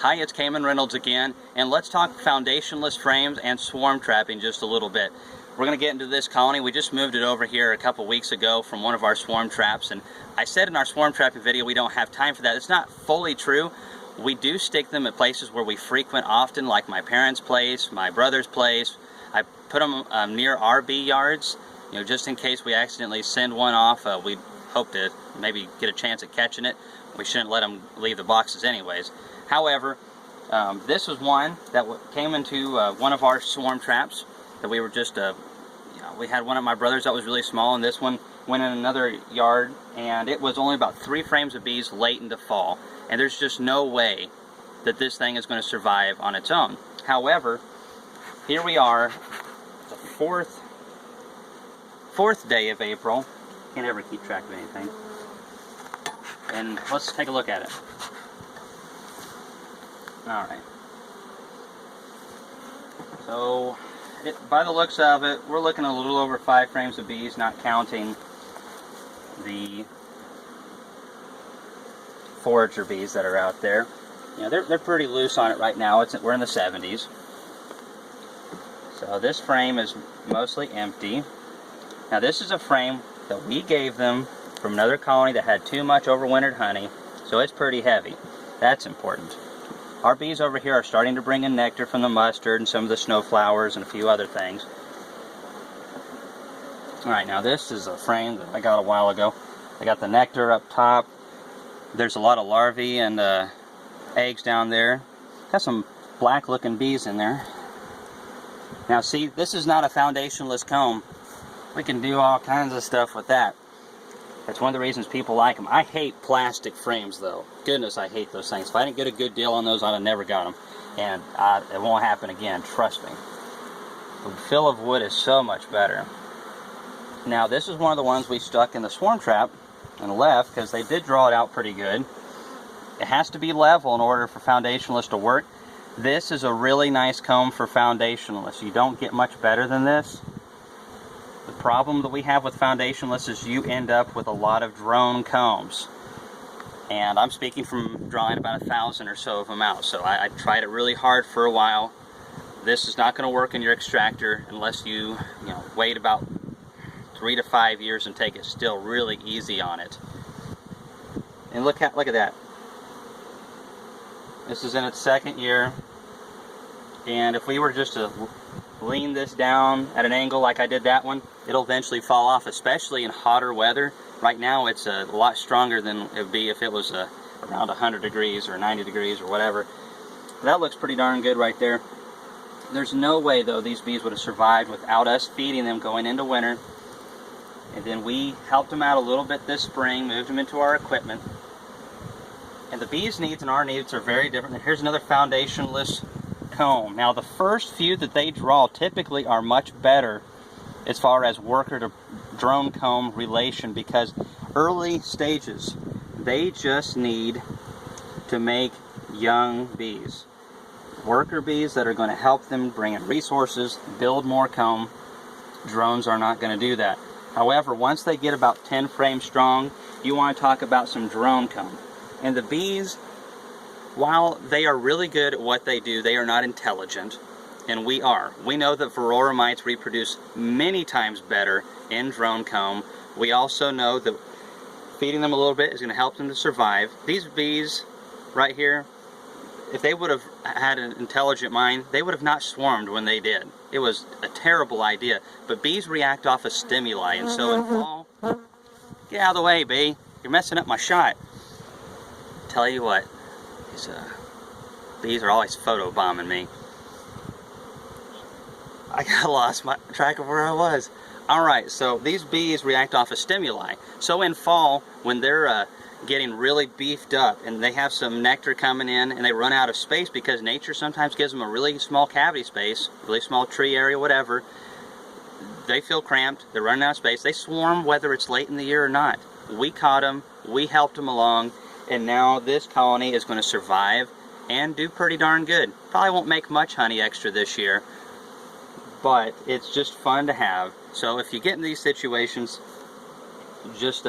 Hi, it's Kamon Reynolds again, and let's talk foundationless frames and swarm trapping just a little bit. We're going to get into this colony. We just moved it over here a couple weeks ago from one of our swarm traps, and I said in our swarm trapping video we don't have time for that. It's not fully true. We do stick them at places where we frequent often, like my parents' place, my brother's place. I put them near our bee yards, just in case we accidentally send one off. We hope to maybe get a chance at catching it. We shouldn't let them leave the boxes anyways. However, this was one that came into one of our swarm traps that we were just, we had one of my brothers that was really small, and this one went in another yard, and it was only about 3 frames of bees late into fall, and there's just no way that this thing is going to survive on its own. However, here we are, the fourth day of April. Can't ever keep track of anything. And let's take a look at it. Alright. So, by the looks of it, we're looking at a little over 5 frames of bees, not counting the forager bees that are out there. They're pretty loose on it right now. We're in the 70s. So this frame is mostly empty. Now this is a frame that we gave them from another colony that had too much overwintered honey, so it's pretty heavy. That's important. Our bees over here are starting to bring in nectar from the mustard and some of the snowflowers and a few other things. Alright, now this is a frame that I got a while ago. I got the nectar up top. There's a lot of larvae and eggs down there. Got some black looking bees in there. Now see, this is not a foundationless comb. We can do all kinds of stuff with that. That's one of the reasons people like them. I hate plastic frames though. Goodness, I hate those things. If I didn't get a good deal on those, I'd have never got them. And it won't happen again, trust me. The feel of wood is so much better. Now this is one of the ones we stuck in the swarm trap and left because they did draw it out pretty good. It has to be level in order for foundationless to work. This is a really nice comb for foundationless. You don't get much better than this. The problem that we have with foundationless is you end up with a lot of drone combs. And I'm speaking from drawing about 1,000 or so of them out. So I tried it really hard for a while. This is not going to work in your extractor unless you wait about 3 to 5 years and take it still really easy on it. And look at that. This is in its 2nd year. And if we were just to lean this down at an angle like I did that one, it'll eventually fall off, especially in hotter weather. Right now it's a lot stronger than it would be if it was around 100 degrees or 90 degrees or whatever. That looks pretty darn good right there. There's no way though these bees would have survived without us feeding them going into winter. And then we helped them out a little bit this spring, moved them into our equipment. And the bees' needs and our needs are very different. And here's another foundationless comb. Now the first few that they draw typically are much better as far as worker to drone comb relation, because early stages they just need to make young bees, worker bees that are going to help them bring in resources, build more comb. Drones are not going to do that. However, once they get about 10 frames strong, you want to talk about some drone comb. And the bees, while they are really good at what they do, they are not intelligent, and we are. We know that varroa mites reproduce many times better in drone comb. We also know that feeding them a little bit is going to help them to survive. These bees right here, if they would have had an intelligent mind, they would have not swarmed when they did. It was a terrible idea. But bees react off of stimuli, and so in fall, get out of the way, bee. You're messing up my shot. Tell you what, these bees are always photobombing me. I got lost my track of where I was. Alright, so these bees react off of stimuli. So in fall, when they're getting really beefed up and they have some nectar coming in and they run out of space because nature sometimes gives them a really small cavity space, really small tree area, whatever, they feel cramped, they're running out of space, they swarm whether it's late in the year or not. We caught them, we helped them along, and now this colony is going to survive and do pretty darn good. Probably won't make much honey extra this year, but it's just fun to have. So if you get in these situations, just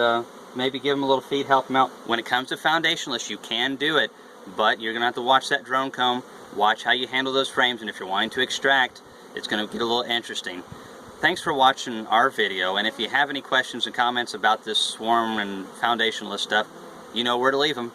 maybe give them a little feed, help them out. When it comes to foundationless, you can do it. but you're going to have to watch that drone comb, watch how you handle those frames, and if you're wanting to extract, it's going to get a little interesting. Thanks for watching our video, and if you have any questions and comments about this swarm and foundationless stuff, you know where to leave them.